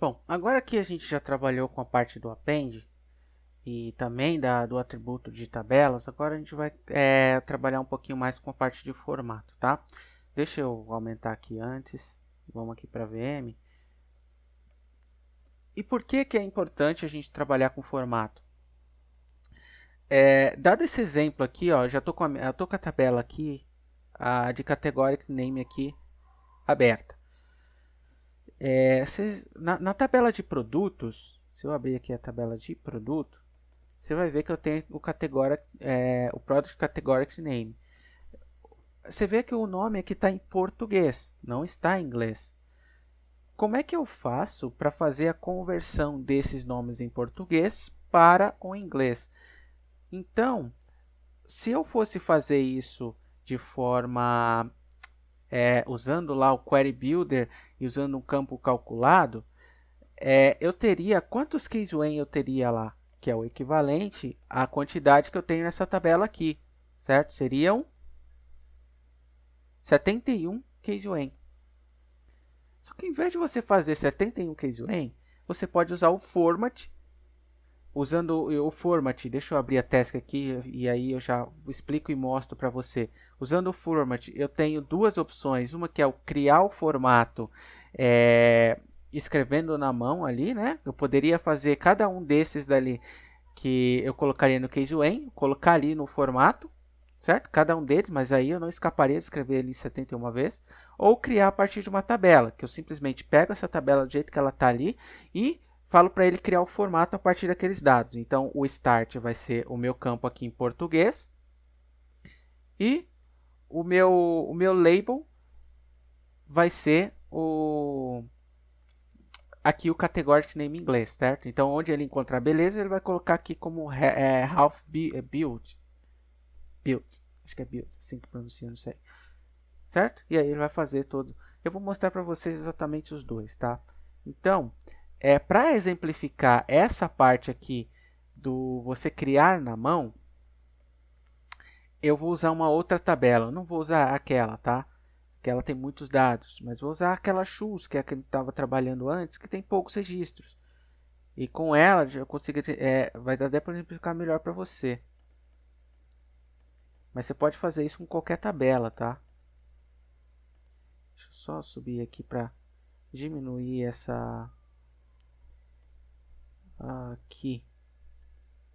Bom, agora que a gente já trabalhou com a parte do append e também do atributo de tabelas, agora a gente vai trabalhar um pouquinho mais com a parte de formato, tá? Deixa eu aumentar aqui antes, vamos aqui para VM. E por que é importante a gente trabalhar com formato? Dado esse exemplo aqui, ó, já tô com a tabela aqui, de categoric name aqui aberta. Na tabela de produtos, se eu abrir aqui a tabela de produto, você vai ver que eu tenho o Product Categoric Name. Você vê que o nome aqui está em português, não está em inglês. Como é que eu faço para fazer a conversão desses nomes em português para o inglês? Então, se eu fosse fazer isso de forma usando lá o Query Builder e usando um campo calculado, eu teria, quantos keys when eu teria lá? Que é o equivalente à quantidade que eu tenho nessa tabela aqui, certo? Seriam 71 keys when. Só que, em vez de você fazer 71 keys when, você pode usar o format. Usando o format, deixa eu abrir a task aqui e aí eu já explico e mostro para você. Usando o format, eu tenho duas opções. Uma que é o criar o formato escrevendo na mão ali, né? Eu poderia fazer cada um desses dali que eu colocaria no case when, colocar ali no formato, certo? Cada um deles, mas aí eu não escaparia de escrever ali 71 vezes. Ou criar a partir de uma tabela, que eu simplesmente pego essa tabela do jeito que ela está ali e falo para ele criar o formato a partir daqueles dados. Então, o start vai ser o meu campo aqui em português e o meu label vai ser aqui o categoric name em inglês, certo? Então, onde ele encontrar beleza, ele vai colocar aqui como half build. Acho que é build, assim que pronuncia, não sei. Certo? E aí ele vai fazer todo. Eu vou mostrar para vocês exatamente os dois, tá? Então, para exemplificar essa parte aqui do você criar na mão, eu vou usar uma outra tabela. Eu não vou usar aquela, tá? Que ela tem muitos dados, mas vou usar aquela Choose, que é a que a gente estava trabalhando antes, que tem poucos registros. E com ela, eu consigo, vai dar até para exemplificar melhor para você. Mas você pode fazer isso com qualquer tabela, tá? Deixa eu só subir aqui para diminuir essa aqui.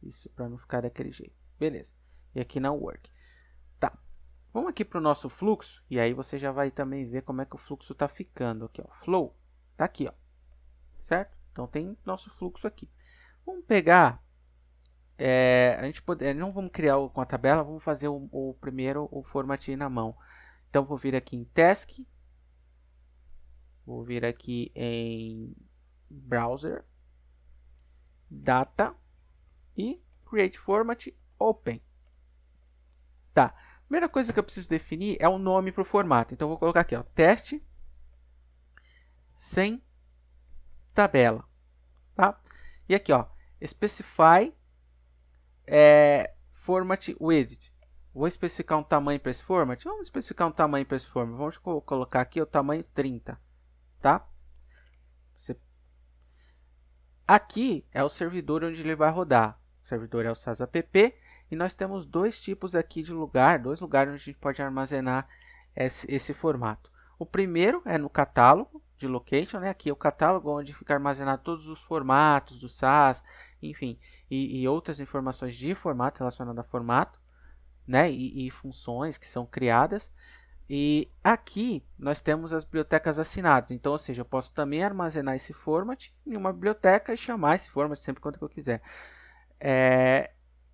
Isso para não ficar daquele jeito. Beleza. E aqui na work. Tá. Vamos aqui para o nosso fluxo. E aí você já vai também ver como é que o fluxo está ficando. Aqui, ó. Flow. Tá aqui, ó. Certo? Então tem nosso fluxo aqui. Vamos pegar. Não vamos criar com a tabela. Vamos fazer primeiro o formatinho na mão. Então vou vir aqui em task. Vou vir aqui em browser. Data. E create format open. Tá. Primeira coisa que eu preciso definir é o nome para o formato. Então, eu vou colocar aqui, ó, teste sem tabela. Tá? E aqui, ó, specify format widget. Vou especificar um tamanho para esse format? Vamos especificar um tamanho para esse format. Vamos colocar aqui o tamanho 30. Tá? Aqui é o servidor onde ele vai rodar. O servidor é o SAS app. E nós temos dois tipos aqui de dois lugares onde a gente pode armazenar esse formato. O primeiro é no catálogo de location, né? Aqui é o catálogo onde fica armazenado todos os formatos do SAS, enfim, e outras informações de formato relacionadas a formato, né? E funções que são criadas. E aqui nós temos as bibliotecas assinadas. Então, ou seja, eu posso também armazenar esse format em uma biblioteca e chamar esse format sempre quando eu quiser.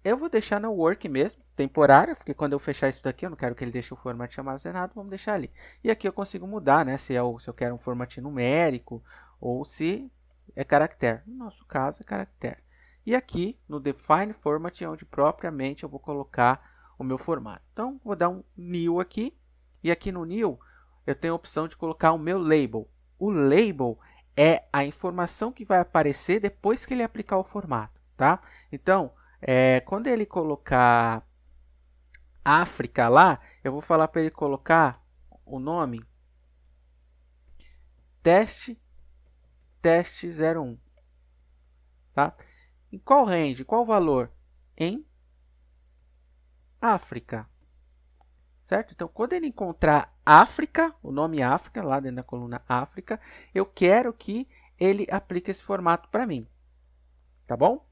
Eu vou deixar no work mesmo, temporário, porque quando eu fechar isso daqui, eu não quero que ele deixe o format armazenado, vamos deixar ali. E aqui eu consigo mudar, né, se eu quero um format numérico ou se é caractere. No nosso caso, é caractere. E aqui, no define format, é onde propriamente eu vou colocar o meu formato. Então, vou dar um new aqui. E aqui no new, eu tenho a opção de colocar o meu label. O label é a informação que vai aparecer depois que ele aplicar o formato, tá? Então, quando ele colocar África lá, eu vou falar para ele colocar o nome teste teste01. Tá? Em qual range? Qual valor? Em África. Certo? Então, quando ele encontrar África, o nome África, lá dentro da coluna África, eu quero que ele aplique esse formato para mim. Tá bom?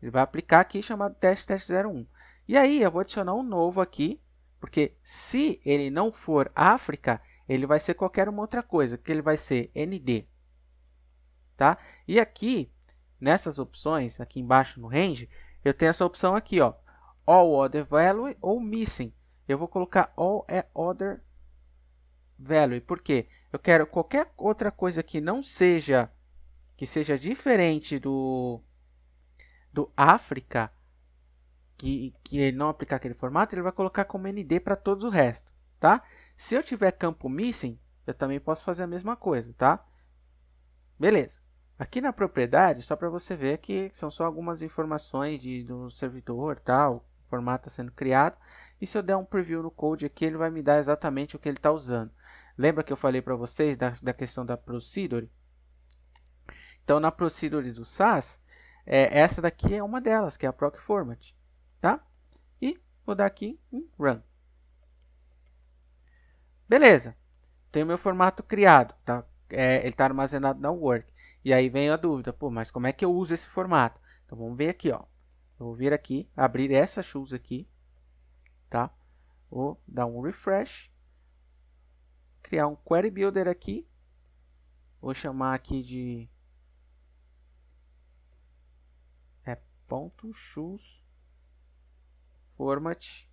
Ele vai aplicar aqui chamado teste01. E aí, eu vou adicionar um novo aqui, porque se ele não for África, ele vai ser qualquer uma outra coisa, que ele vai ser ND. Tá? E aqui, nessas opções, aqui embaixo no range, eu tenho essa opção aqui, ó, all other value ou missing. Eu vou colocar all other value, porque eu quero qualquer outra coisa que não seja, que seja diferente do África, que ele não aplicar aquele formato, ele vai colocar como ND para todos o resto, tá? Se eu tiver campo missing, eu também posso fazer a mesma coisa, tá? Beleza. Aqui na propriedade, só para você ver que são só algumas informações do servidor, tal, o formato está sendo criado. E se eu der um preview no code aqui, ele vai me dar exatamente o que ele está usando. Lembra que eu falei para vocês da questão da procedure? Então, na procedure do SAS, essa daqui é uma delas, que é a proc format. Tá? E vou dar aqui um run. Beleza. Tenho meu formato criado. Tá? Ele está armazenado na work. E aí vem a dúvida, pô, mas como é que eu uso esse formato? Então, vamos ver aqui, ó. Eu vou vir aqui, abrir essa shoes aqui, tá? Vou dar um refresh, criar um query builder aqui, vou chamar aqui de ponto shoes format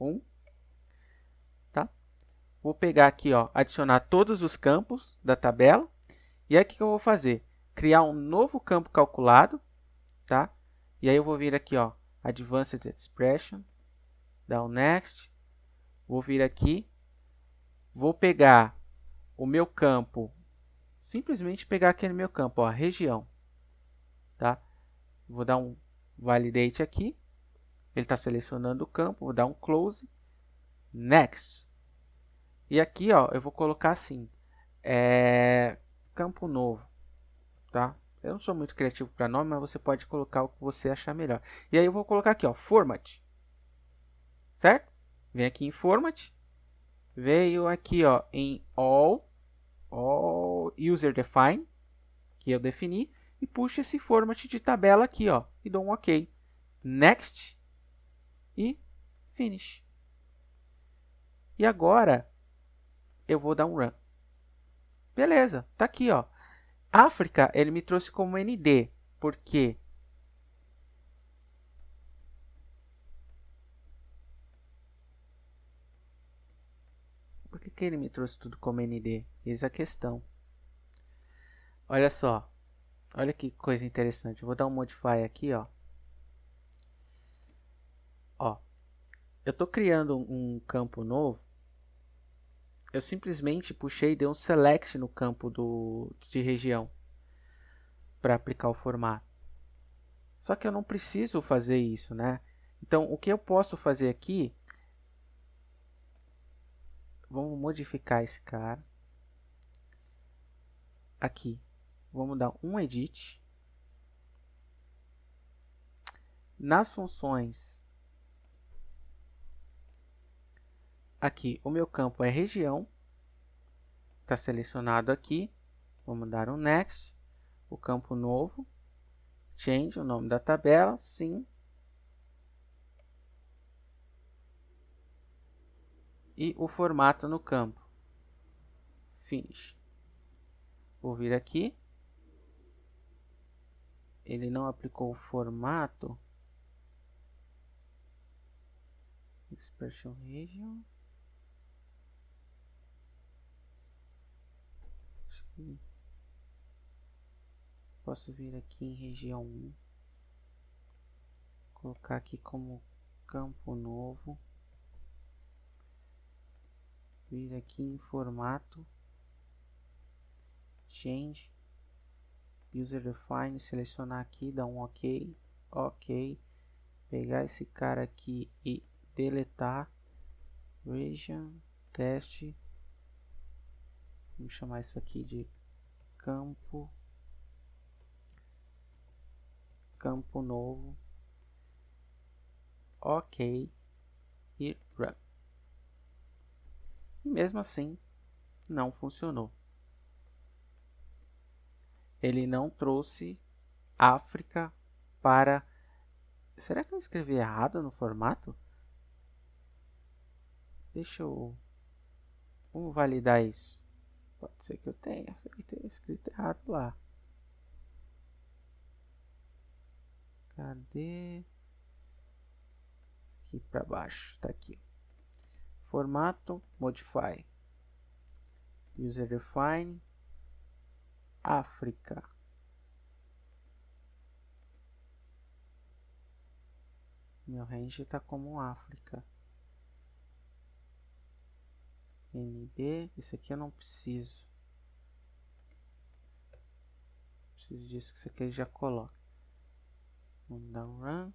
1, tá? Vou pegar aqui, ó, adicionar todos os campos da tabela. E aí o que eu vou fazer? Criar um novo campo calculado, tá? E aí eu vou vir aqui, ó, Advanced Expression, dar um Next. Vou vir aqui, vou pegar o meu campo, simplesmente pegar aquele meu campo, ó, região, tá? Vou dar um Validate aqui. Ele está selecionando o campo, vou dar um Close, Next. E aqui, ó, eu vou colocar assim, campo novo, tá? Eu não sou muito criativo para nome, mas você pode colocar o que você achar melhor. E aí eu vou colocar aqui, ó, Format, certo? Vem aqui em Format, veio aqui, ó, em All User Define, que eu defini, e puxo esse Format de tabela aqui, ó, e dou um OK. Next e Finish. E agora eu vou dar um Run. Beleza, tá aqui, ó. África, ele me trouxe como ND, porque por que ele me trouxe tudo como ND? Eis a questão. Olha só, olha que coisa interessante. Eu vou dar um modify aqui, ó. Ó, eu estou criando um campo novo. Eu simplesmente puxei e dei um select no campo de região para aplicar o formato. Só que eu não preciso fazer isso, né? Então, o que eu posso fazer aqui, vamos modificar esse cara. Aqui, vamos dar um edit. Nas funções, aqui, o meu campo é região. Está selecionado aqui. Vamos dar um next. O campo novo. Change, o nome da tabela, sim. E o formato no campo. Finish. Vou vir aqui. Ele não aplicou o formato. Expression Region. Posso vir aqui em região 1. Colocar aqui como campo novo. Vir aqui em formato. Change. User Define. Selecionar aqui, dar um OK. OK. Pegar esse cara aqui e deletar. Region. Teste. Vamos chamar isso aqui de campo novo. Ok. E run. E mesmo assim, não funcionou. Ele não trouxe África para... Será que eu escrevi errado no formato? Deixa eu... Vamos validar isso. Pode ser que eu tenha escrito errado lá. Cadê? Aqui para baixo, tá aqui. Formato, modify. User define. África. Meu range está como África. ND, isso aqui eu não preciso. Preciso disso, que isso aqui ele já coloca. Vamos dar um run.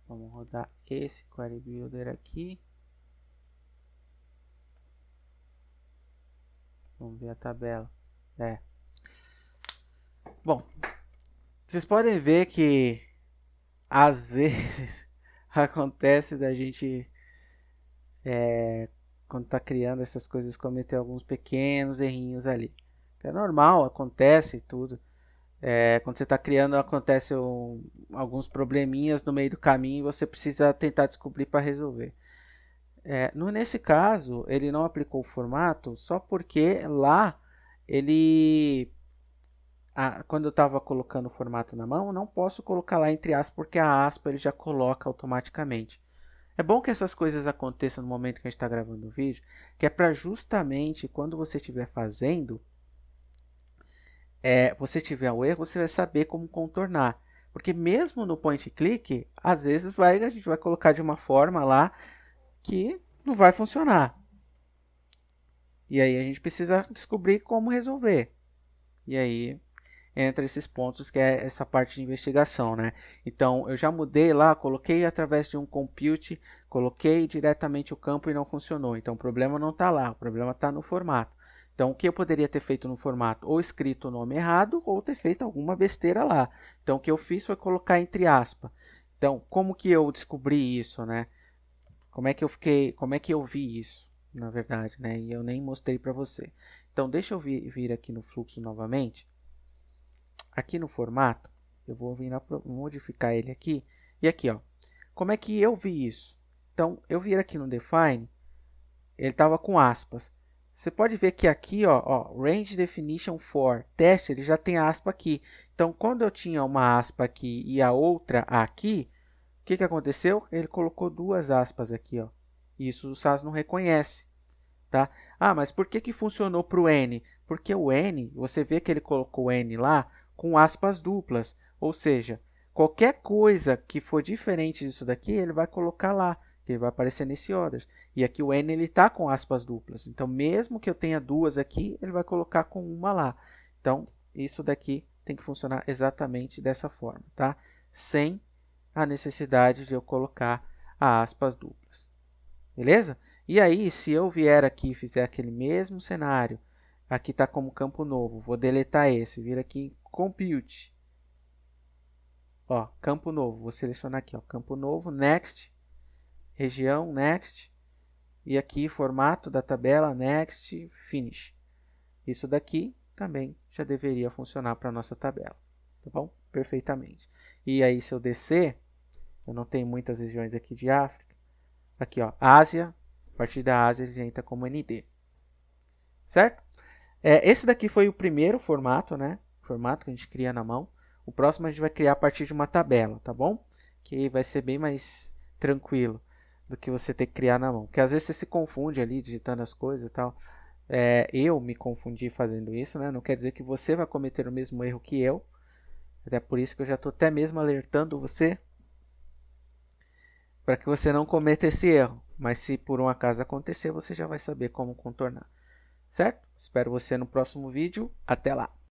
Vamos rodar esse Query Builder aqui. Vamos ver a tabela. Bom, vocês podem ver que às vezes acontece da gente, quando está criando essas coisas, cometer alguns pequenos errinhos ali. É normal, acontece tudo. Quando você está criando, acontece alguns probleminhas no meio do caminho e você precisa tentar descobrir para resolver. Nesse caso, ele não aplicou o formato só porque lá ele... quando eu estava colocando o formato na mão, eu não posso colocar lá entre aspas, porque a aspa ele já coloca automaticamente. É bom que essas coisas aconteçam no momento que a gente está gravando o vídeo, que é para justamente quando você estiver fazendo, você tiver o erro, você vai saber como contornar. Porque mesmo no point click, às vezes a gente vai colocar de uma forma lá que não vai funcionar. E aí a gente precisa descobrir como resolver. E aí entra esses pontos que é essa parte de investigação, né? Então eu já mudei lá, coloquei através de um compute, coloquei diretamente o campo e não funcionou. Então o problema não está lá, o problema está no formato. Então o que eu poderia ter feito no formato? Ou escrito o nome errado ou ter feito alguma besteira lá. Então o que eu fiz foi colocar entre aspas. Então como que eu descobri isso, né? Como é que eu vi isso, na verdade, né? E eu nem mostrei para você. Então deixa eu vir aqui no fluxo novamente. Aqui no formato, eu vou vir modificar ele aqui. E aqui, ó, como é que eu vi isso? Então, eu vir aqui no define, ele estava com aspas. Você pode ver que aqui, ó, range definition for teste, ele já tem aspa aqui. Então, quando eu tinha uma aspa aqui e a outra aqui, o que aconteceu? Ele colocou duas aspas aqui, ó. Isso o SAS não reconhece, tá? Ah, mas por que funcionou para o N? Porque o N, você vê que ele colocou o N lá com aspas duplas, ou seja, qualquer coisa que for diferente disso daqui, ele vai colocar lá, que ele vai aparecer nesse orders. E aqui o N ele está com aspas duplas, então mesmo que eu tenha duas aqui, ele vai colocar com uma lá. Então, isso daqui tem que funcionar exatamente dessa forma, tá? Sem a necessidade de eu colocar as aspas duplas. Beleza? E aí, se eu vier aqui e fizer aquele mesmo cenário, aqui está como campo novo, vou deletar esse, vir aqui em compute. Ó, campo novo, vou selecionar aqui, ó, campo novo, next, região, next, e aqui formato da tabela, next, finish. Isso daqui também já deveria funcionar para a nossa tabela, tá bom? Perfeitamente. E aí, se eu descer, eu não tenho muitas regiões aqui de África, aqui, ó, Ásia, a partir da Ásia ele entra como ND. Certo? Esse daqui foi o primeiro formato, né? Formato que a gente cria na mão. O próximo a gente vai criar a partir de uma tabela, tá bom? Que vai ser bem mais tranquilo do que você ter que criar na mão. Porque às vezes você se confunde ali digitando as coisas e tal. Eu me confundi fazendo isso, né? Não quer dizer que você vai cometer o mesmo erro que eu. É por isso que eu já estou até mesmo alertando você para que você não cometa esse erro. Mas se por um acaso acontecer, você já vai saber como contornar. Certo? Espero você no próximo vídeo. Até lá!